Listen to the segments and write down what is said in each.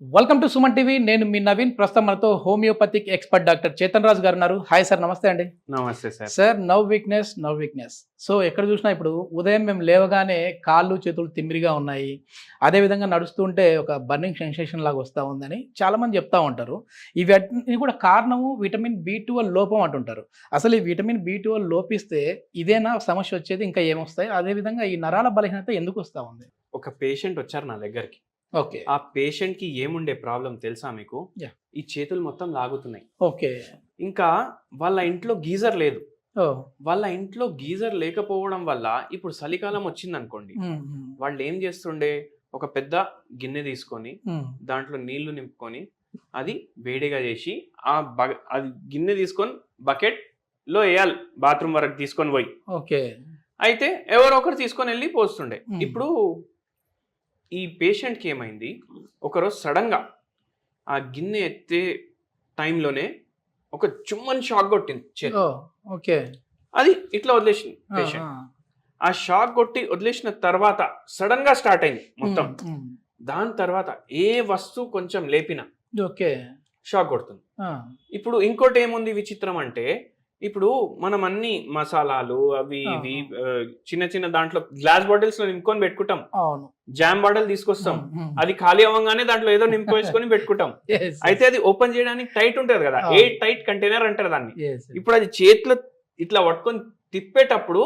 Welcome to Suman TV. నేను మీ నవీన్. ప్రస్తుతం మనతో హోమియోపతిక్ ఎక్స్పర్ట్ డాక్టర్ చేతన్ రాజు గారు ఉన్నారు. హాయ్ సార్, నమస్తే అండి. నమస్తే sir. Sir, now weakness. So ఎక్కడ చూసినా ఇప్పుడు ఉదయం మేము లేవగానే కాళ్ళు చేతులు తిమ్మిరిగా ఉన్నాయి, అదేవిధంగా నడుస్తుంటే ఒక బర్నింగ్ సెన్సేషన్ లాగా వస్తూ ఉందని చాలామంది చెప్తా ఉంటారు. ఇవన్నీ కూడా కారణము విటమిన్ B12 లోపం అంటుంటారు. అసలు ఈ విటమిన్ B12 లోపిస్తే ఇదేనా సమస్య వచ్చేది, ఇంకా ఏమొస్తాయి? అదేవిధంగా ఈ నరాల బలహీనత ఎందుకు వస్తూ ఉంది? ఒక పేషెంట్ వచ్చారు నా దగ్గరికి. ఓకే. ఆ పేషెంట్ కి ఏముండే ప్రాబ్లం తెలుసా మీకు? Yeah. ఈ చేతులు మొత్తం లాగుతున్నాయి. ఓకే. ఇంకా వాళ్ళ ఇంట్లో గీజర్ లేదు. ఓ. వాళ్ళ ఇంట్లో గీజర్ లేకపోవడం వల్ల ఇప్పుడు చలికాలం వచ్చింది అనుకోండి, వాళ్ళు ఏం చేస్తుండే, ఒక పెద్ద గిన్నె తీసుకొని దాంట్లో నీళ్లు నింపుకొని అది వేడిగా చేసి అది గిన్నె తీసుకొని బకెట్ లో వేయాలి, బాత్రూమ్ వరకు తీసుకొని పోయి. ఓకే. అయితే ఎవరో ఒకరు తీసుకొని వెళ్ళి పోస్తుండే. ఇప్పుడు ఈ పేషెంట్కి ఏమైంది, ఒకరోజు సడన్గా ఆ గిన్నె ఎత్తే టైంలోనే ఒక చుమ్మని షాక్ కొట్టింది చేతి. ఓకే. అది ఇట్లా వదిలేసింది పేషెంట్. ఆ షాక్ కొట్టి వదిలేసిన తర్వాత సడన్ గా స్టార్ట్ అయింది మొత్తం. దాని తర్వాత ఏ వస్తువు కొంచెం లేపినా ఓకే షాక్ కొడుతుంది. ఇప్పుడు ఇంకోటి ఏముంది విచిత్రం అంటే, ఇప్పుడు మనం అన్ని మసాలాలు అవి ఇవి చిన్న చిన్న దాంట్లో గ్లాస్ బాటిల్స్ లో నింపుకొని పెట్టుకుంటాం. అవును. జామ్ బాటిల్ తీసుకొస్తాం, అది ఖాళీ అవ్వగానే దాంట్లో ఏదో నింపుకొని పెట్టుకుంటాం. అయితే అది ఓపెన్ చేయడానికి టైట్ ఉంటది కదా, ఏ టైట్ కంటైనర్ అంటారు దాన్ని. ఇప్పుడు అది చేతిలో ఇట్లా పట్టుకొని తిప్పేటప్పుడు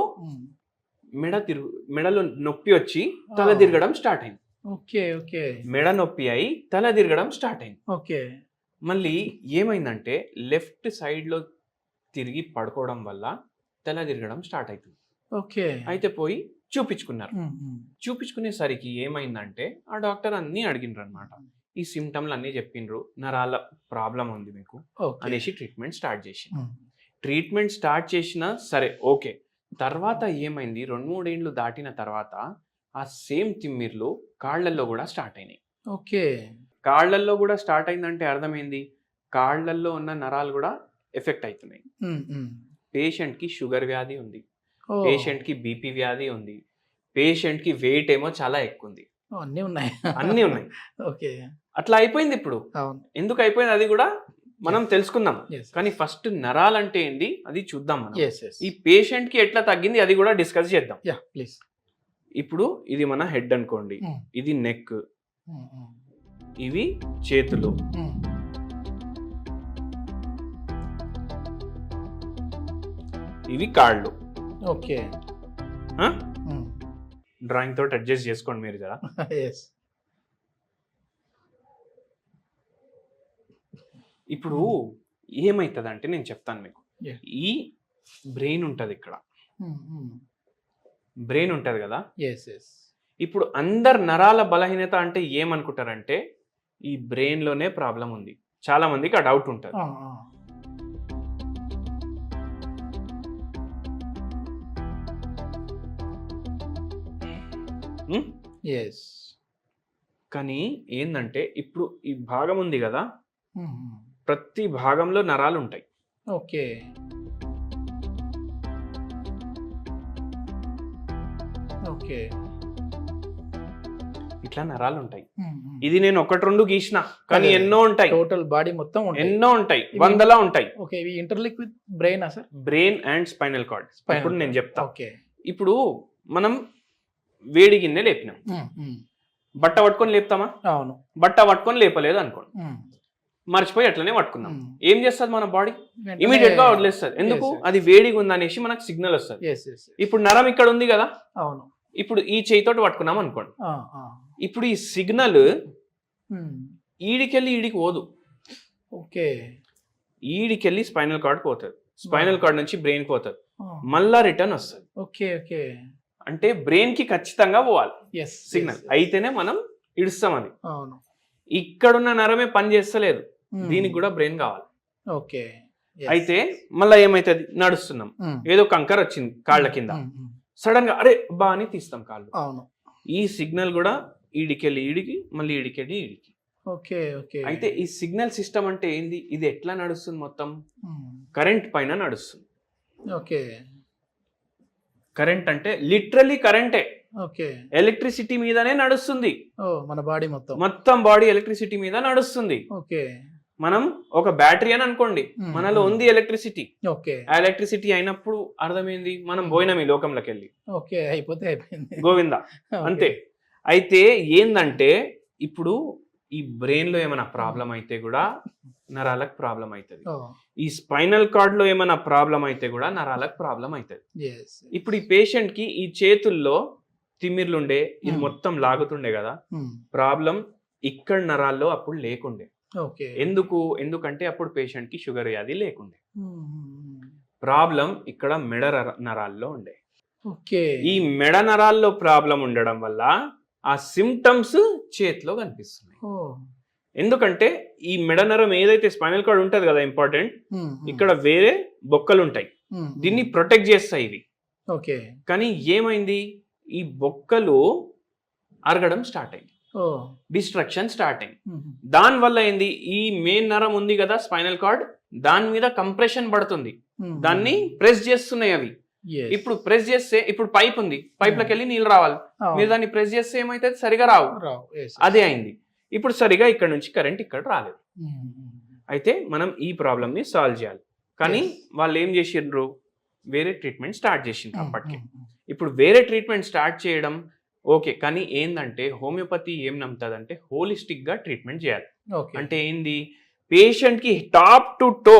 మెడలో నొప్పి వచ్చి తల తిరగడం స్టార్ట్ అయింది. ఓకే. ఓకే. మెడ నొప్పి అయి తల తిరగడం స్టార్ట్ అయింది. ఓకే. మళ్ళీ ఏమైందంటే లెఫ్ట్ సైడ్ లో తిరిగి పడుకోవడం వల్ల తల తిరగడం స్టార్ట్ అవుతుంది. ఓకే. అయితే పోయి చూపించుకున్నారు. చూపించుకునేసరికి ఏమైందంటే ఆ డాక్టర్ అన్ని అడిగినారు అనమాట. ఈ సిమ్టమ్లు అన్ని చెప్పిండ్రు, నరాల ప్రాబ్లం ఉంది మీకు అనేసి ట్రీట్మెంట్ స్టార్ట్ చేసి ట్రీట్మెంట్ స్టార్ట్ చేసినా సరే ఓకే. తర్వాత ఏమైంది, 2-3 ఏళ్ళు దాటిన తర్వాత ఆ సేమ్ తిమ్మిర్లు కాళ్లల్లో కూడా స్టార్ట్ అయినాయి. ఓకే. కాళ్లల్లో కూడా స్టార్ట్ అయిందంటే అర్థమైంది, కాళ్లల్లో ఉన్న నరాలు కూడా ఎఫెక్ట్ అవుతున్నాయి. పేషెంట్ కి షుగర్ వ్యాధి ఉంది, పేషెంట్ కి బీపీ వ్యాధి ఉంది, పేషెంట్ కి వెయిట్ ఏమో చాలా ఎక్కువ ఉంది. అన్నీ ఉన్నాయి. ఓకే. అట్లా అయిపోయింది. ఇప్పుడు ఎందుకు అయిపోయింది అది కూడా మనం తెలుసుకుందాం. కానీ ఫస్ట్ నరాలంటే ఏంది అది చూద్దాం మనం. ఈ పేషెంట్ కి ఎట్లా తగ్గింది అది కూడా డిస్కస్ చేద్దాం. ఇప్పుడు ఇది మన హెడ్ అనుకోండి, ఇది నెక్, ఇవి చేతులు, ఇవి కాళ్ళు. ఓకే. డ్రాయింగ్ తోటి అడ్జస్ట్ చేసుకోండి మీరు కదా. ఇప్పుడు ఏమైతుంది అంటే నేను చెప్తాను మీకు. ఈ బ్రెయిన్ ఉంటది, ఇక్కడ బ్రెయిన్ ఉంటది కదా. ఇప్పుడు అందరు నరాల బలహీనత అంటే ఏమనుకుంటారంటే ఈ బ్రెయిన్ లోనే ప్రాబ్లం ఉంది. చాలా మందికి ఆ డౌట్ ఉంటుంది. కానీ ఏందంటే ఇప్పుడు ఈ భాగం ఉంది కదా, ప్రతి భాగంలో నరాలు ఉంటాయి. ఓకే. ఓకే. ఇట్లా నరాలు ఉంటాయి. ఇది నేను 1-2 గీసిన, కానీ ఎన్నో ఉంటాయి. టోటల్ బాడీ మొత్తం ఎన్నో ఉంటాయి, వందలా ఉంటాయి. ఓకే. ఇవి interlink with brain sir? Brain and spinal cord. ఇప్పుడు నేను చెప్తా. ఓకే. ఇప్పుడు మనం వేడి గిన్నె లేపినాం, బట్ట పట్టుకొని లేపుతామా? అవును. బట్ట పట్టుకొని లేపలేదు అనుకోండి, మర్చిపోయి అట్లనే పట్టుకున్నాం. ఏం చేస్తుంది మన బాడీ? ఇమీడియట్ గా వదిలేస్తుంది. ఎందుకు? అది వేడిగా ఉందనేసి మనకు సిగ్నల్ వస్తుంది. ఇప్పుడు నరం ఇక్కడ ఉంది కదా. అవును. ఇప్పుడు ఈ చేయితోటి పట్టుకున్నాం అనుకోండి, ఇప్పుడు ఈ సిగ్నల్ ఈడికెళ్ళి ఈడికి పోదు. ఓకే. ఈడికెళ్ళి స్పైనల్ కార్డ్ పోతుంది, స్పైనల్ కార్డ్ నుంచి బ్రెయిన్ పోతుంది, మళ్ళా రిటర్న్ వస్తుంది. ఓకే. ఓకే. అంటే బ్రెయిన్ కి ఖచ్చితంగా పోవాలి సిగ్నల్, అయితేనే మనం ఇడుస్తాం. అది ఇక్కడున్న నరమే పని చేస్తలేదు, దీనికి కూడా బ్రెయిన్ కావాలి. ఓకే. అయితే మళ్ళీ ఏమైతుంది, నడుస్తున్నాం, ఏదో కంకర్ వచ్చింది కాళ్ళ కింద, సడన్ గా అరే బా అని తీస్తాం కాళ్ళు. అవును. ఈ సిగ్నల్ కూడా ఈడికెళ్ళి ఈడికి, మళ్ళీ ఈడికెళ్ళి ఈడికి. ఓకే. ఓకే. అయితే ఈ సిగ్నల్ సిస్టమ్ అంటే ఏంది, ఇది ఎట్లా నడుస్తుంది, మొత్తం కరెంట్ పైన నడుస్తుంది. ఓకే. కరెంట్ అంటే లిటరల్లీ కరెంటే. ఓకే. ఎలక్ట్రిసిటీ మీదనే నడుస్తుంది. ఓ మన బాడీ మొత్తం. మొత్తం బాడీ ఎలక్ట్రిసిటీ మీద నడుస్తుంది. ఓకే. మనం ఒక బ్యాటరీ అని అనుకోండి, మనలో ఉంది ఎలక్ట్రిసిటీ. ఓకే. ఆ ఎలక్ట్రిసిటీ అయినప్పుడు అర్థమైంది మనం పోయినాం ఈ లోకంలోకి వెళ్ళి. ఓకే. అయిపోయింది. గోవిందా అంతే. అయితే ఏందంటే ఇప్పుడు ఈ బ్రెయిన్ లో ఏమైనా ప్రాబ్లం అయితే కూడా నరాలకు ప్రాబ్లం అవుతుంది. ఈ స్పైనల్ కార్డ్ లో ఏమైనా ప్రాబ్లం అయితే కూడా నరాలకు ప్రాబ్లం అవుతుంది. ఇప్పుడు ఈ పేషెంట్ కి ఈ చేతుల్లో తిమ్మిర్లుండే, ఇది మొత్తం లాగుతుండే కదా, ప్రాబ్లం ఇక్కడ నరాల్లో అప్పుడు లేకుండే. ఎందుకంటే అప్పుడు పేషెంట్ కి షుగర్ వ్యాధి లేకుండే. ప్రాబ్లం ఇక్కడ మెడ నరాల్లో ఉండే. ఈ మెడ నరాల్లో ప్రాబ్లం ఉండడం వల్ల ఆ సిమ్టమ్స్ చేతిలో కనిపిస్తున్నాయి. ఎందుకంటే ఈ మెడ నరం ఏదైతే స్పైనల్ కార్డ్ ఉంటది కదా ఇంపార్టెంట్, ఇక్కడ వేరే బొక్కలు ఉంటాయి, దీన్ని ప్రొటెక్ట్ చేస్తాయి ఇవి. కానీ ఏమైంది, ఈ బొక్కలు అరగడం స్టార్ట్ అయింది, డిస్ట్రక్షన్ స్టార్ట్ అయింది. దాని వల్ల ఏంది, ఈ మెయిన్ నరం ఉంది కదా స్పైనల్ కార్డ్, దాని మీద కంప్రెషన్ పడుతుంది, దాన్ని ప్రెస్ చేస్తున్నాయి అవి. ఇప్పుడు ప్రెస్ చేస్తే, ఇప్పుడు పైప్ ఉంది, పైప్ లోకి వెళ్ళి నీళ్ళు రావాలి, మీరు దాన్ని ప్రెస్ చేస్తే ఏమైతే సరిగా రావు, అదే అయింది. ఇప్పుడు సరిగా ఇక్కడ నుంచి కరెంట్ ఇక్కడ రాలేదు. అయితే మనం ఈ ప్రాబ్లమ్ ని సాల్వ్ చేయాలి. కానీ వాళ్ళు ఏం చేసిండ్రు, వేరే ట్రీట్మెంట్ స్టార్ట్ చేసిండ్రు అప్పటికి. ఇప్పుడు వేరే ట్రీట్మెంట్ స్టార్ట్ చేయడం ఓకే, కానీ ఏంటంటే హోమియోపతి ఏం నమ్ముతుందంటే హోలిస్టిక్ గా ట్రీట్మెంట్ చేయాలి. అంటే ఏంది, పేషెంట్ కి టాప్ టు టో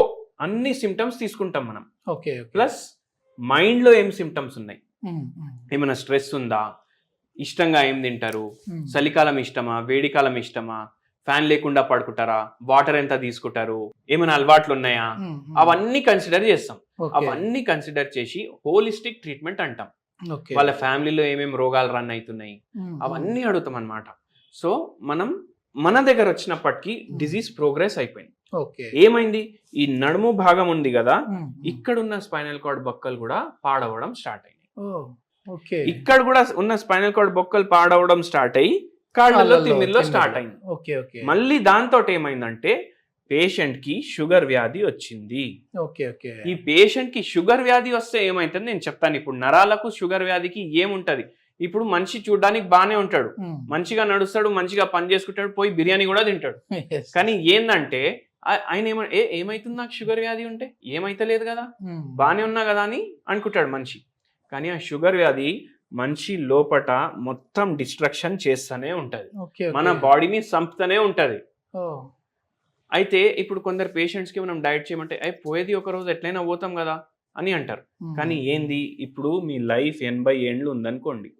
అన్ని సిమ్టమ్స్ తీసుకుంటాం మనం. ప్లస్ మైండ్ లో ఏం సిమ్టమ్స్ ఉన్నాయి, ఏమైనా స్ట్రెస్ ఉందా, ఇష్టంగా ఏం తింటారు, చలికాలం ఇష్టమా, వేడికాలం ఇష్టమా, ఫ్యాన్ లేకుండా పడుకుంటారా, వాటర్ ఎంత తీసుకుంటారు, ఏమైనా అలవాట్లు ఉన్నాయా, అవన్నీ కన్సిడర్ చేస్తాం. అవన్నీ కన్సిడర్ చేసి హోలిస్టిక్ ట్రీట్మెంట్ అంటాం. వాళ్ళ ఫ్యామిలీలో ఏమేమి రోగాలు రన్ అవుతున్నాయి అవన్నీ అడుగుతాం అన్నమాట. సో మనం మన దగ్గర వచ్చినప్పటికీ డిజీజ్ ప్రోగ్రెస్ అయిపోయింది. ఏమైంది, ఈ నడుము భాగం ఉంది కదా, ఇక్కడున్న స్పైనల్ కార్డ్ బొక్కలు కూడా పాడవడం స్టార్ట్ అయినాయి. ఇక్కడ కూడా ఉన్న స్పైనల్ కార్డ్ బొక్కలు పాడవడం స్టార్ట్ అయ్యి కాళ్ళలో తిమ్మిర్లో స్టార్ట్ అయింది. మళ్ళీ దాంతో ఏమైందంటే పేషెంట్ కి షుగర్ వ్యాధి వచ్చింది. ఈ పేషెంట్ కి షుగర్ వ్యాధి వస్తే ఏమైతుంది నేను చెప్తాను. ఇప్పుడు నరాలకు షుగర్ వ్యాధికి ఏముంటది, ఇప్పుడు మనిషి చూడడానికి బానే ఉంటాడు, మంచిగా నడుస్తాడు, మంచిగా పని చేసుకుంటాడు, పోయి బిర్యానీ కూడా తింటాడు. కానీ ఏందంటే ఆయన ఏమైతుంది, నాకు షుగర్ వ్యాధి ఉంటే ఏమైతలేదు కదా, బానే ఉన్నా కదా అని అనుకుంటాడు మనిషి. కానీ ఆ షుగర్ వ్యాధి మనిషి లోపట మొత్తం డిస్ట్రక్షన్ చేస్తూనే ఉంటది, మన బాడీని చంపుతూనే ఉంటది. అయితే ఇప్పుడు కొందరు పేషెంట్స్ కి మనం డైట్ చేయమంటే పోయేది ఒక రోజు ఎట్లయినా పోతాం కదా అని అంటారు. కానీ ఏంది, ఇప్పుడు మీ లైఫ్ 80 ఏండ్లు ఉందనుకోండి,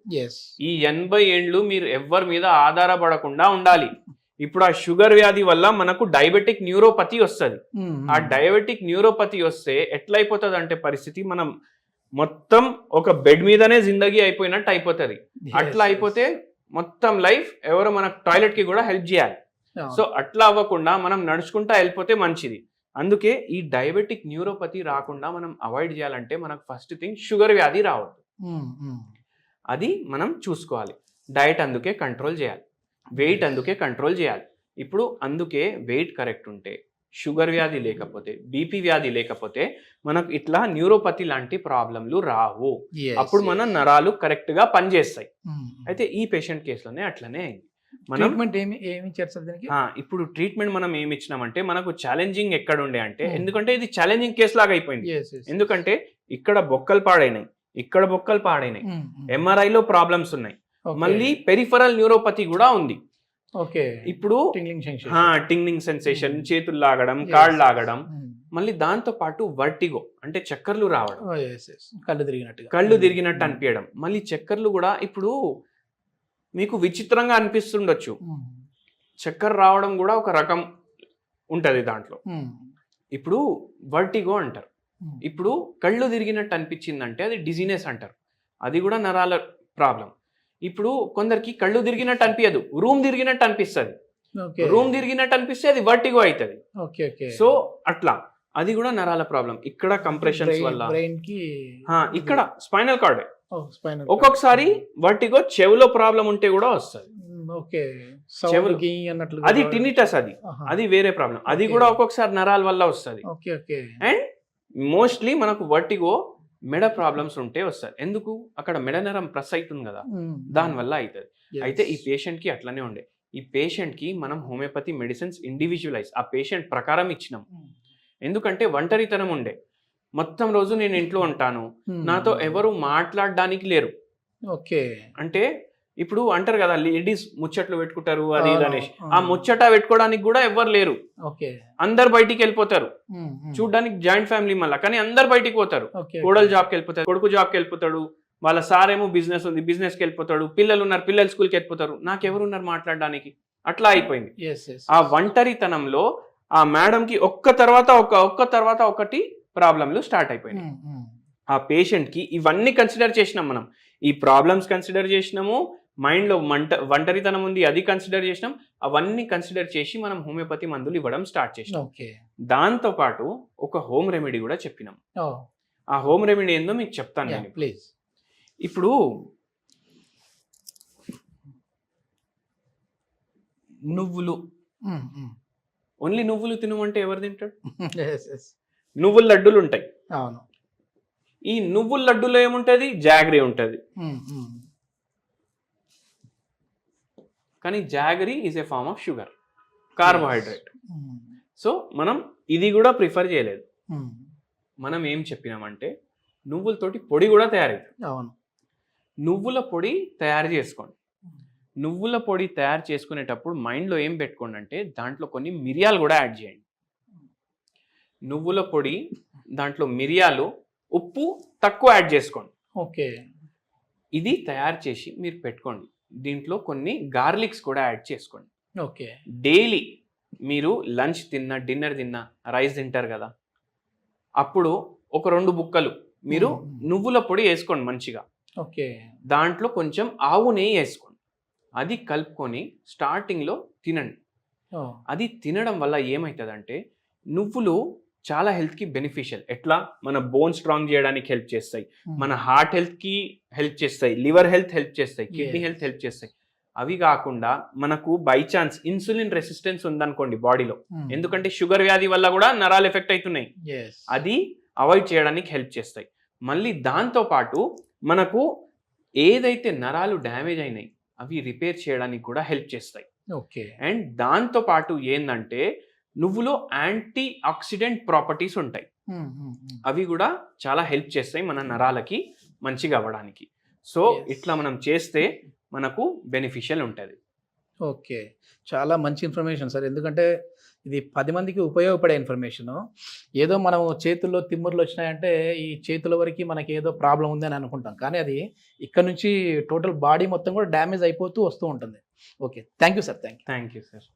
ఈ 80 ఏండ్లు మీరు ఎవరి మీద ఆధారపడకుండా ఉండాలి. ఇప్పుడు ఆ షుగర్ వ్యాధి వల్ల మనకు డయాబెటిక్ న్యూరోపతి వస్తుంది. ఆ డయాబెటిక్ న్యూరోపతి వస్తే ఎట్లయిపోతుంది అంటే పరిస్థితి, మనం మొత్తం ఒక బెడ్ మీదనే జిందగీ అయిపోయినట్టు అయిపోతుంది. అట్లా అయిపోతే మొత్తం లైఫ్ ఎవరో మనకు టాయిలెట్ కి కూడా హెల్ప్ చేయాలి. సో అట్లా అవ్వకుండా మనం నడుచుకుంటా వెళ్ళిపోతే మంచిది. అందుకే ఈ డయాబెటిక్ న్యూరోపతి రాకుండా మనం అవాయిడ్ చేయాలంటే మనకు ఫస్ట్ థింగ్ షుగర్ వ్యాధి రావద్దు, అది మనం చూసుకోవాలి. డైట్ అందుకే కంట్రోల్ చేయాలి, వెయిట్ అందుకే కంట్రోల్ చేయాలి. ఇప్పుడు అందుకే వెయిట్ కరెక్ట్ ఉంటే, షుగర్ వ్యాధి లేకపోతే, బీపీ వ్యాధి లేకపోతే మనకు ఇట్లా న్యూరోపతి లాంటి ప్రాబ్లంలు రావు. అప్పుడు మన నరాలు కరెక్ట్ గా పనిచేస్తాయి. అయితే ఈ పేషెంట్ కేసులోనే అట్లనే అయింది. ఇప్పుడు ట్రీట్మెంట్ మనం ఏమి ఇచ్చినామంటే, మనకు ఛాలెంజింగ్ ఎక్కడ ఉండే అంటే, ఎందుకంటే ఇది ఛాలెంజింగ్ కేసు లాగా అయిపోయింది. ఎందుకంటే ఇక్కడ బొక్కలు పాడైనాయి, ఇక్కడ బొక్కలు పాడైనాయి, MRI లో ప్రాబ్లమ్స్ ఉన్నాయి, మళ్ళీ పెరిఫరల్ న్యూరోపతి కూడా ఉంది. ఇప్పుడు టింగ్లింగ్ సెన్సేషన్, చేతులు లాగడం, కాళ్ళు లాగడం, మళ్ళీ దాంతో పాటు వర్టిగో అంటే చక్కర్లు రావడం, కళ్ళు తిరిగినట్టు అనిపించడం. మళ్ళీ చక్కర్లు కూడా ఇప్పుడు మీకు విచిత్రంగా అనిపిస్తుండొచ్చు, చక్కర్ రావడం కూడా ఒక రకం ఉంటది దాంట్లో. ఇప్పుడు వర్టిగో అంటారు. ఇప్పుడు కళ్ళు తిరిగినట్టు అనిపించిందంటే అది డిజీనెస్ అంటారు, అది కూడా నరాల ప్రాబ్లం. ఇప్పుడు కొందరికి కళ్ళు తిరిగినట్టు అనిపించదు, రూమ్ తిరిగినట్టు అనిపిస్తుంది. రూమ్ తిరిగినట్టు అనిపిస్తే అది వర్టిగో అవుతుంది. సో అట్లా అది కూడా నరాల ప్రాబ్లం. ఇక్కడ కంప్రెషన్స్ వల్ల, ఇక్కడ స్పైనల్ కార్డ్. ఒక్కొక్కసారి వర్టిగో చెవులో ప్రాబ్లం ఉంటే కూడా వస్తుంది. అది టినిటస్, అది వేరే ప్రాబ్లం. అది కూడా ఒక్కొక్కసారి నరాల వల్ల వస్తుంది. అండ్ మోస్ట్లీ మనకు వర్టిగో మెడ ప్రాబ్లమ్స్ ఉంటే వస్తారు. ఎందుకు? అక్కడ మెడ నరం ప్రెస్ అవుతుంది కదా, దానివల్ల అవుతుంది. అయితే ఈ పేషెంట్కి అట్లనే ఉండే. ఈ పేషెంట్కి మనం హోమియోపతి మెడిసిన్స్ ఇండివిజువలైజ్ ఆ పేషెంట్ ప్రకారం ఇచ్చినాం. ఎందుకంటే ఒంటరితనం ఉండే, మొత్తం రోజు నేను ఇంట్లో ఉంటాను, నాతో ఎవరు మాట్లాడడానికి లేరు. ఓకే. అంటే ఇప్పుడు అంటారు కదా లేడీస్ ముచ్చట్లు పెట్టుకుంటారు అది ఇది అనేసి, ఆ ముచ్చట పెట్టుకోవడానికి కూడా ఎవరు లేరు. ఓకే. అందరు బయటికి వెళ్ళిపోతారు. చూడడానికి జాయింట్ ఫ్యామిలీ మళ్ళీ, కానీ అందరు బయటికి పోతారు. కోడలు జాబ్కి వెళ్ళిపోతారు, కొడుకు జాబ్కి వెళ్ళిపోతాడు, వాళ్ళ సార్ ఏమో బిజినెస్ ఉంది బిజినెస్కి వెళ్ళిపోతాడు, పిల్లలు ఉన్నారు పిల్లలు స్కూల్కి వెళ్ళిపోతారు, నాకెవరు ఉన్నారు మాట్లాడడానికి? అట్లా అయిపోయింది. ఆ ఒంటరితనంలో ఆ మేడంకి ఒక్క తర్వాత ఒకటి ప్రాబ్లంలు స్టార్ట్ అయిపోయినాయి. ఆ పేషెంట్కి ఇవన్నీ కన్సిడర్ చేసినాం మనం. ఈ ప్రాబ్లమ్స్ కన్సిడర్ చేసినాము, మైండ్లో ఒంటరితనం ఉంది అది కన్సిడర్ చేసినాం. అవన్నీ కన్సిడర్ చేసి మనం హోమియోపతి మందులు ఇవ్వడం స్టార్ట్ చేసినాం. దాంతో పాటు ఒక హోమ్ రెమెడీ కూడా చెప్పినాం. ఆ హోమ్ రెమెడీ ఏందో మీకు చెప్తాను నేను ప్లీజ్. ఇప్పుడు నువ్వులు, ఓన్లీ నువ్వులు తినమంటే ఎవరు తింటాడు? నువ్వుల లడ్డూలు ఉంటాయి. అవును. ఈ నువ్వుల లడ్డూలో ఏముంటది? జాగరీ ఉంటది. కానీ jaggery is a form of sugar, carbohydrate. So మనం ఇది కూడా ప్రిఫర్ చేయలేదు. మనం ఏం చెప్పినామంటే నువ్వులతోటి పొడి కూడా తయారైతుంది. అవును. నువ్వుల పొడి తయారు చేసుకోండి. నువ్వుల పొడి తయారు చేసుకునేటప్పుడు మైండ్లో ఏం పెట్టుకోండి అంటే దాంట్లో కొన్ని మిరియాలు కూడా యాడ్ చేయండి. నువ్వుల పొడి దాంట్లో మిరియాలు, ఉప్పు తక్కువ యాడ్ చేసుకోండి. ఓకే. ఇది తయారు చేసి మీరు పెట్టుకోండి. దీంట్లో కొన్ని గార్లిక్స్ కూడా యాడ్ చేసుకోండి. ఓకే. డైలీ మీరు లంచ్ తిన్నా డిన్నర్ తిన్నా రైస్ తింటారు కదా, అప్పుడు ఒక 2 బుక్కలు మీరు నువ్వుల పొడి వేసుకోండి మంచిగా. ఓకే. దాంట్లో కొంచెం ఆవు నెయ్యి వేసుకోండి. అది కలుపుకొని స్టార్టింగ్లో తినండి. అది తినడం వల్ల ఏమవుతుందంటే నువ్వులు చాలా హెల్త్కి బెనిఫిషియల్. ఎట్లా? మన బోన్ స్ట్రాంగ్ చేయడానికి హెల్ప్ చేస్తాయి, మన హార్ట్ హెల్త్కి హెల్ప్ చేస్తాయి, లివర్ హెల్త్ హెల్ప్ చేస్తాయి, కిడ్నీ హెల్త్ హెల్ప్ చేస్తాయి. అవి కాకుండా మనకు బై ఛాన్స్ ఇన్సులిన్ రెసిస్టెన్స్ ఉందనుకోండి బాడీలో, ఎందుకంటే షుగర్ వ్యాధి వల్ల కూడా నరాలు ఎఫెక్ట్ అవుతున్నాయి, అది అవాయిడ్ చేయడానికి హెల్ప్ చేస్తాయి. మళ్ళీ దాంతో పాటు మనకు ఏదైతే నరాలు డ్యామేజ్ అయినాయి అవి రిపేర్ చేయడానికి కూడా హెల్ప్ చేస్తాయి. ఓకే. అండ్ దాంతో పాటు ఏంటంటే నువ్వులో యాంటీ ఆక్సిడెంట్ ప్రాపర్టీస్ ఉంటాయి, అవి కూడా చాలా హెల్ప్ చేస్తాయి మన నరాలకి మంచిగా అవ్వడానికి. సో ఇట్లా మనం చేస్తే మనకు బెనిఫిషియల్ ఉంటుంది. ఓకే. చాలా మంచి ఇన్ఫర్మేషన్ సార్. ఎందుకంటే ఇది 10 మందికి ఉపయోగపడే ఇన్ఫర్మేషను. ఏదో మనం చేతుల్లో తిమ్ముర్లు వచ్చినాయంటే ఈ చేతుల వరకు మనకి ఏదో ప్రాబ్లం ఉంది అని అనుకుంటాం, కానీ అది ఇక్కడ నుంచి టోటల్ బాడీ మొత్తం కూడా డ్యామేజ్ అయిపోతూ వస్తూ ఉంటుంది. Okay. Thank you sir. Thank you sir.